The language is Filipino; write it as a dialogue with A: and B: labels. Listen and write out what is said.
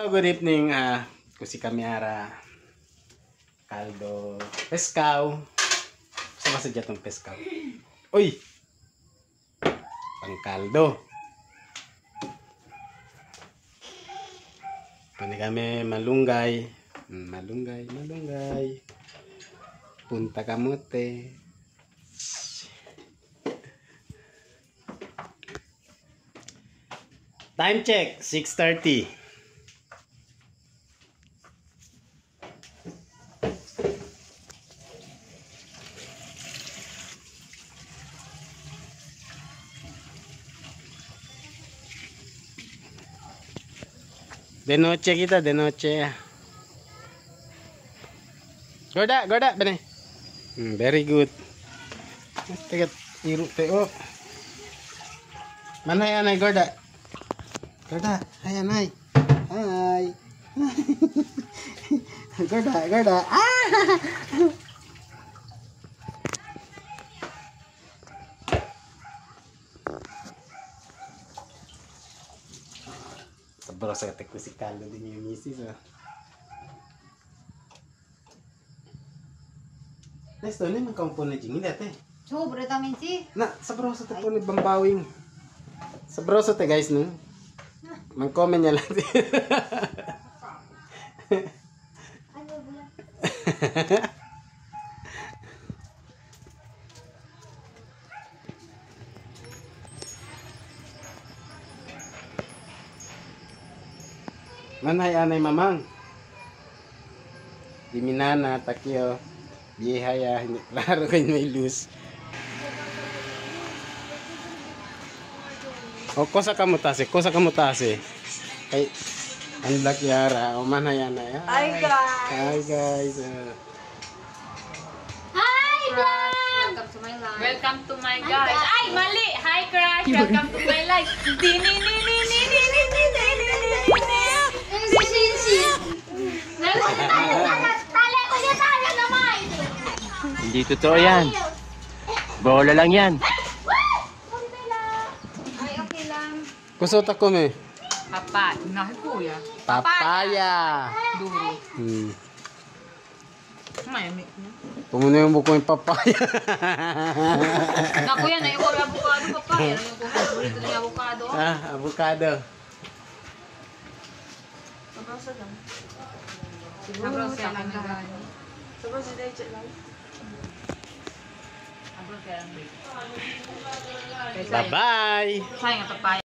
A: good evening. Kusi kami ara kaldo peskaw. Sama saja tong peskaw. Uy! Pangkaldo. Pwede kami malunggay. Malunggay. Punta kamote. Time check, 6:30. De noche kita, de noche. Goda, bene. Very good. Tegat iru teo. Mana ya nai goda? Goda, hai nai. Hai. Goda. Sabro sa tek si kaldo din yung misis. Nesto ni man kampon na jingin dati.
B: Sobra tamin si.
A: Na, sabro sa tek ni bambawing. Sabro sa te guys no. Man comment niya lang.
B: Ano ba?
A: Manay anay mamang. Diminana, takyo. Vieja ya, hindi klaro kayo may luz. O, kosa kamutase. Kay, unlock yara. O, manay anay.
B: Hi guys!
A: Hi guys.
B: Hi vlog!
C: Welcome to my guys. Ay, mali! Hi, crush! Welcome to my life.
D: Hindi totoo yan. Bola lang yan.
B: Ay, okay lang.
A: Kusot ako me.
C: Papa, nahi kuya.
A: Papaya.
C: Duro. Mayamik niya.
A: Pumuna yung buko yung papaya.
C: Naku yan, ayoko yung avocado, papaya. Ano yung paborito na yung avocado?
A: Avocado.
C: Sabrosa lang. Sabrosa lang. Sabrosa lang.
A: Bye-bye.
C: Sayang ang papaya.